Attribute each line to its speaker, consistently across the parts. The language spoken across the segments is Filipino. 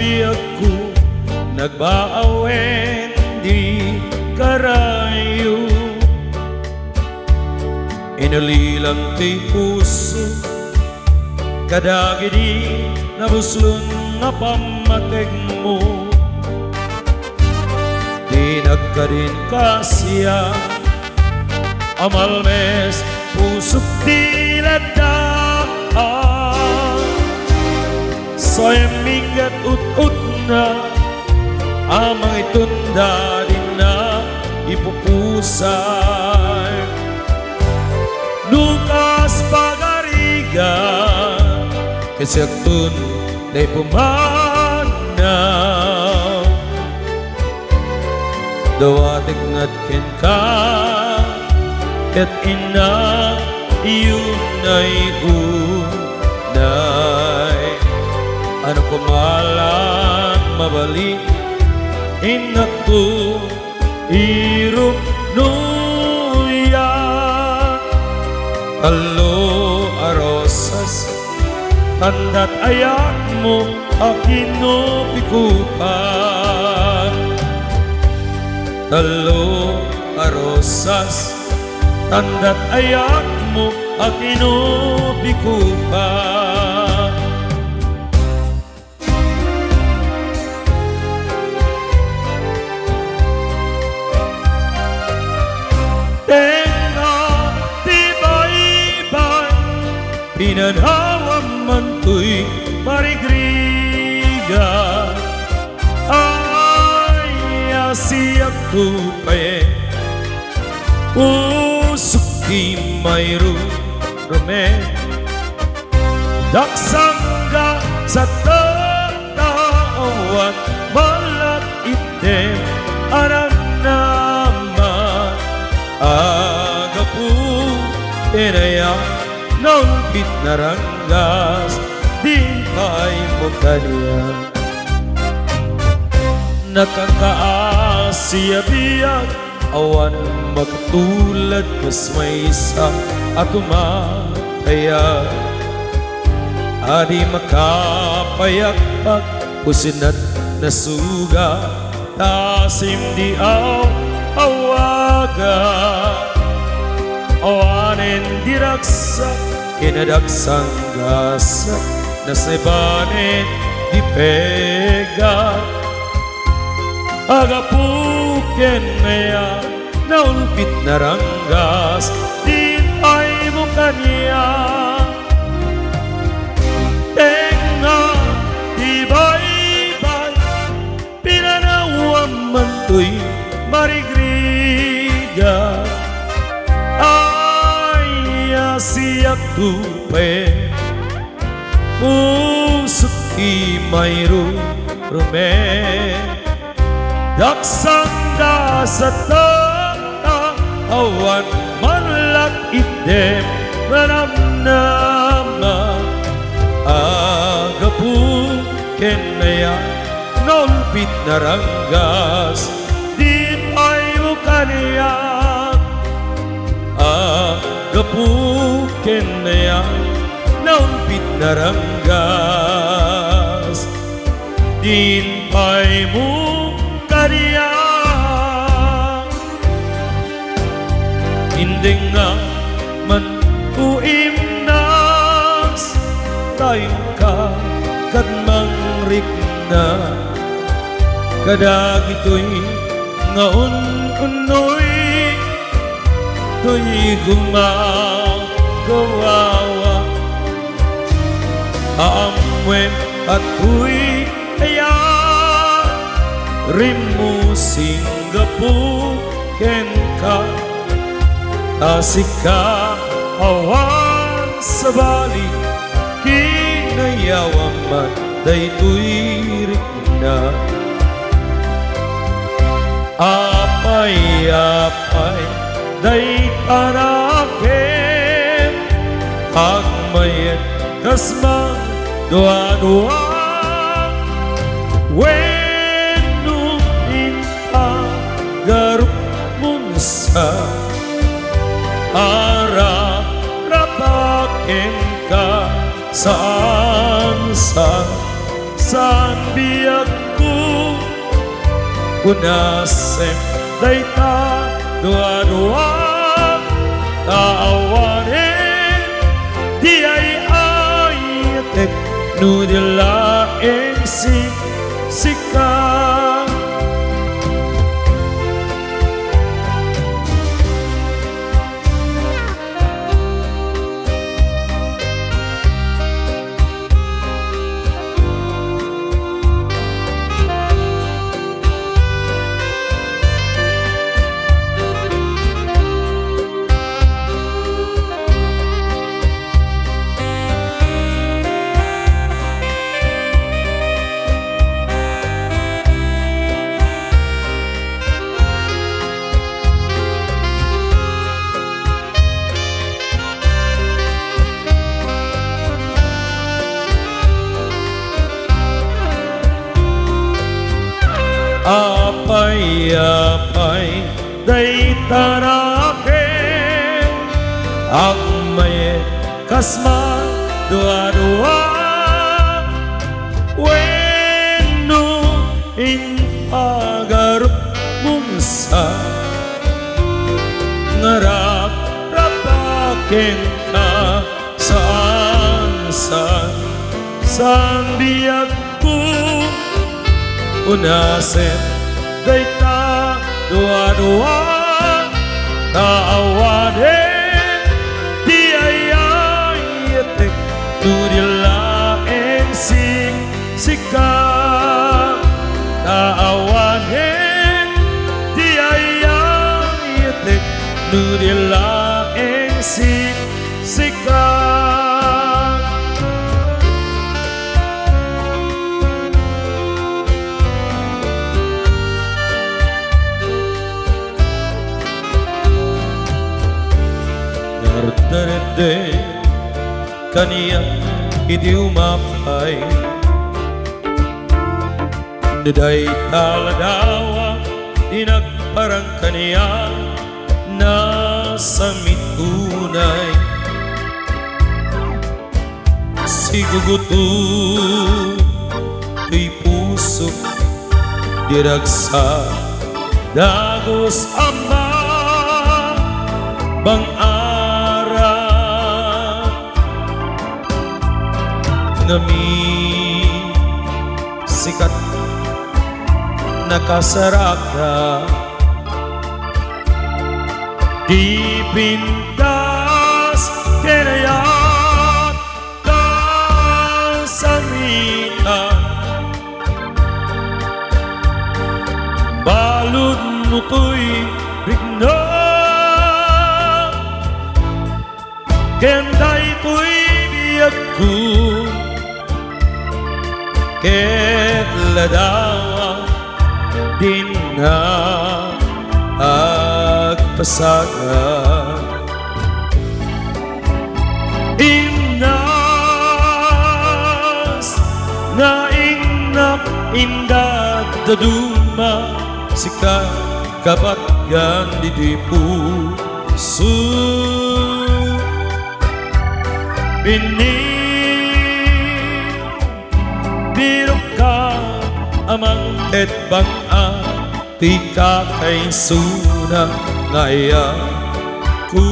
Speaker 1: biyag ko nagbaawen di karayo. Inalilang kay puso kadagidi nabuslon nga pamateg mo. Di nagkadin kasya amalmes pusok diladaan. So'y mingat ut-ut na amang itunda din na ipupusay. Lukas pagarigan kasi aktun day pumanaw. Dawatig ngatken ka ket ina iyon ay unay. Ano kumalan mabalik inak ko irup nuya. Alo arosas tandat ayak mo akino pikupan. Alo arosas tandat ayak mo akino pikupan. Pinanhawa man to'y marigriga. Ay, asiyak tupay usuki mayro rome. Daksangga sa tatawan malat item aram naman. Agapu inayang naulpit na ranggas din ay mo kanya. Nakakaasya biyag awan magtulad kas may isa ako makaya. Adi makapayakpak pusinat na suga tasim di awaga. Awanen diraksak kinadaksang gasa na sebanen di pega. Agapuken maya naulpit na ranggas din ay mo kanya. Tenga ibay-ibay pinanawa man to'y marigriga. Siyak tupe usuki mayro rome. Daksangga sa awan manlak idem ranamnama. Agapu kenaya nolpit na ranggas di ay mo kaniya. Agapuken na yan naulpit na ranggas din pa'y mo kaniya. Hindi nga man uimnas tayo ka kadmang rikna. Kadag ito'y ngaon-unoy to'y gumagawawa. Aamwem at huy kaya rimu Singapore ka. Tasika awan sa bali kinayawan man daytoy rikna. Apay-apay day tanakem agmayet kasma dua-dua. Wenu inpa garuk munsa ara rapaken ka saan biyag ko Unasem dayta dua-dua Taawanin di ay ayatek Nudilaeng sika Apay-apay day taraken Agmaye kasma dua-dua Weno in pagarup mungsa Ngarap rapaken ka saan-saan San biyag ko Unasem dayta dua-dua Taawanin di ayayatek Nudilaeng sika Taawanin di ayayatek Nudilaeng sika Darde kaniya hindi umapay Diday taladawa Inagparang kaniya Nasa mitunay Siguguto Kay puso Diragsa Dagos ama Bang Ngami sikat nakasaraka Di pintas kinayat kasamita Balod mo ko'y bigna Kenday ko'y biyag ko Ket ladawa din na agpasaga Inas na ingnak indad daduma Sika kapatgan di puso Biruka amang etbang tika kay suna ngaya ku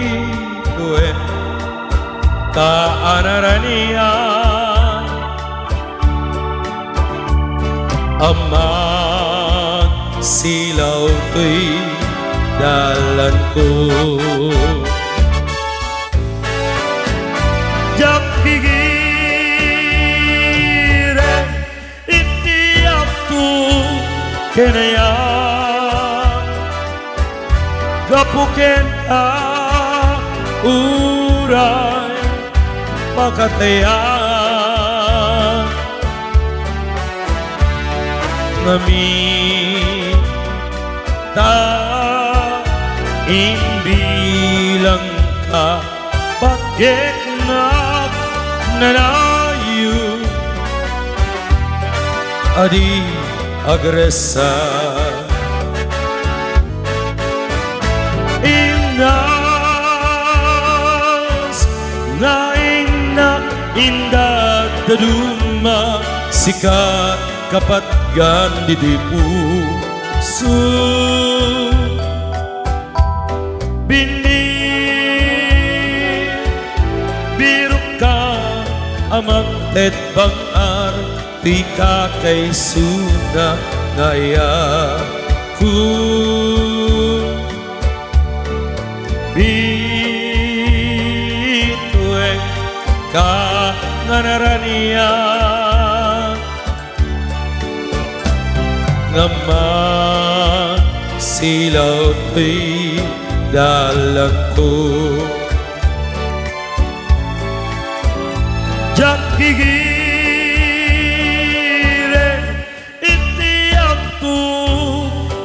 Speaker 1: Bituin kaanarania Amang silaw ko'y dalan ko Jakigire itiap tu kenaya Gapuken ka uray makataya Ngami ta imbilang ka pagkeknak nalayo Adi agresa Inas na na indah taduma sikat kapat gandi di puso bini biru ka amang tet bangar tika kay suna ngaya ku bitueng ka nganarania ngaman silaw to'y dalang ko jak gigire iti aku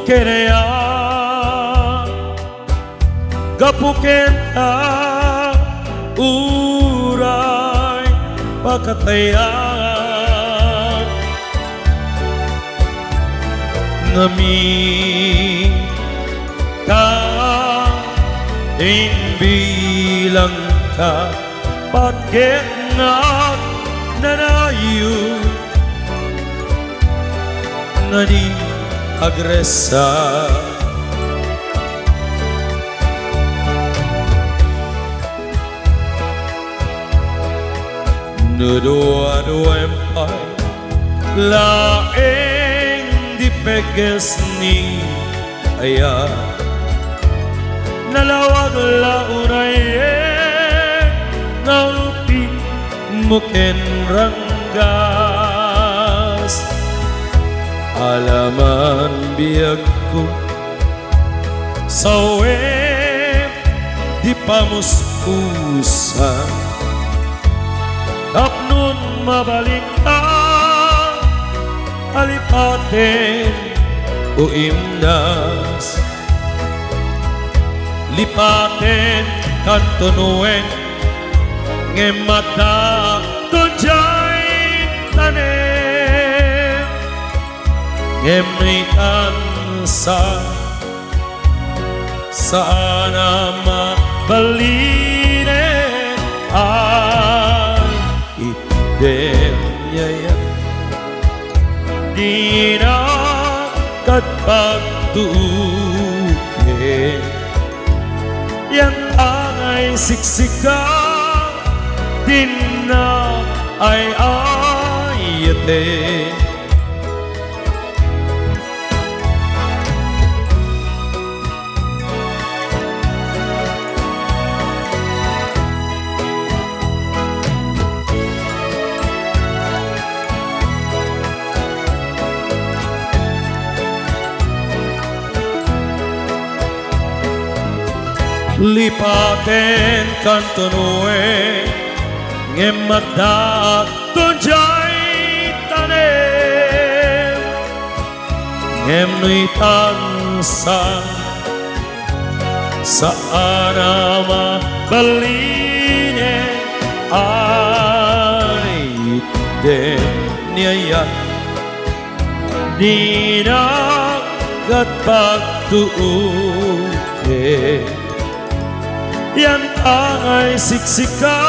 Speaker 1: kerea gapukenta uray pakatayan ngami ka bilang ka bakit nanayu ngani agresa Nudua-dua empay laeng dipeges ni aya nalawag launay nalupin muken ranggas alaman biag ko sawe di pamuspusan tapnon mabalik ka alipaten o imnas lipaten kantonueng ngemata tunjay tanem ngemnitan sana mabaline ay idemnya di nakat pagtuke yang angay siksika din na ay ayate lipaten kantonue ngemata tunjay tanem ngemnui tansa saana baline ay niya dina kat pagtuuke yang angay siksika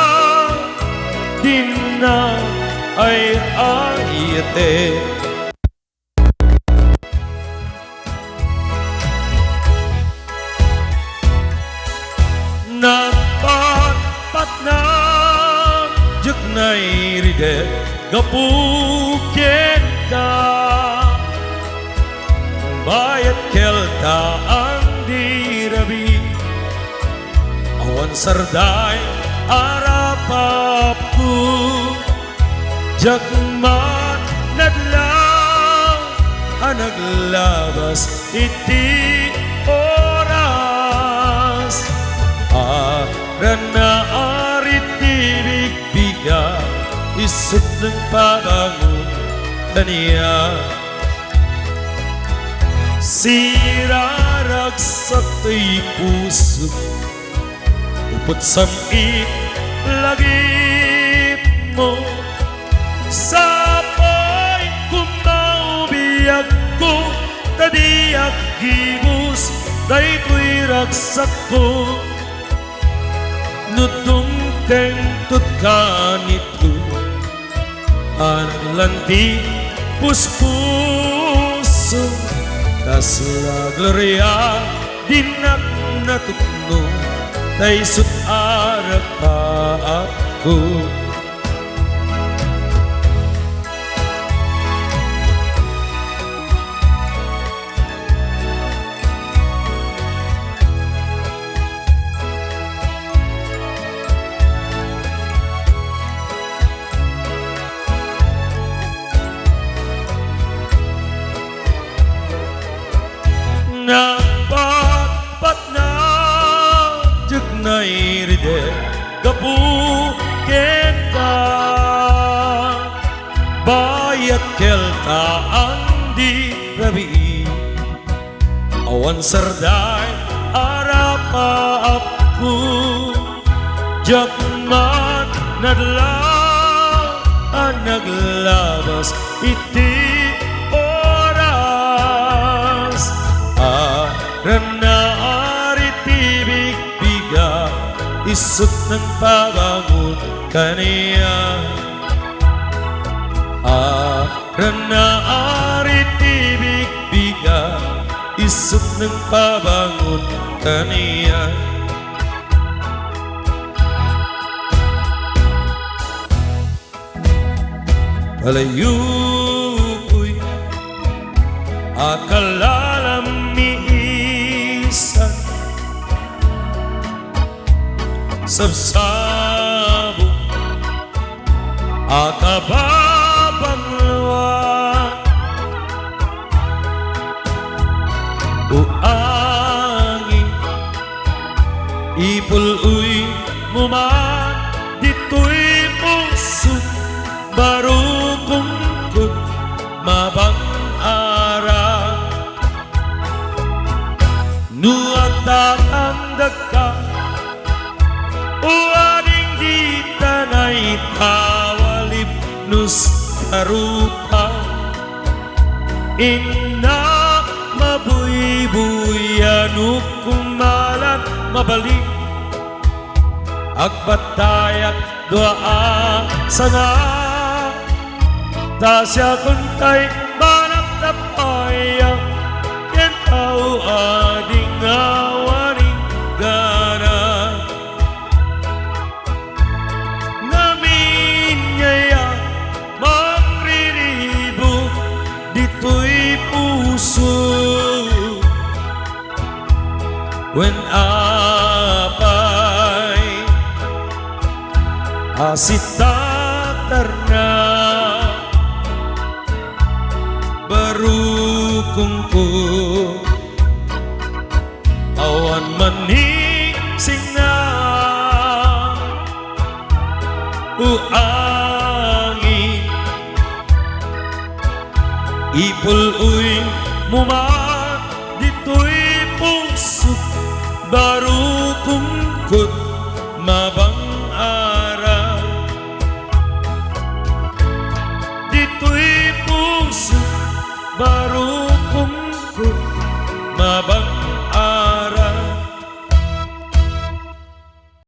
Speaker 1: din na ay ayate nagpatpat na juk na'y ride gapukin ka bayat kelta ang dirabi awan sarday arapapku jakman naglaw naglabas iti oras aran na arit ibigbiga isip ng pabangon kaniya siraragsak to'y puso upot samit lagip mo sapay kumaubiyak ko tadiyak gibus day to'y ragsak ko nutong tengtut kanito anaglanti puspuso kasla gloria dinak natukno tay sut arap pa ako Napat na jugnay ride gapu kenta bayat kelta andi rabi awan sarday arapa aku jakmat nadlaw naglabas iti Rana aritibig biga isut ng pabangon kaniya Rana aritibig biga isut ng pabangon kaniya Palayo ko'y akalalam Sabsabo akababanglawa Uangin ipuluy muman dito'y puso baru kungkot mabang ara nuang tatang ka Uading di tanay tawalib nus karupa Inak mabuy-buyan kumalan mabalik Agbatayat doa sana Tasya kuntay manap tapayang Kentau ading awaning gana When apay asitatarna baru kungku awan maning singna uangin ipuluy muman dito'y pusok baru kungkot mabang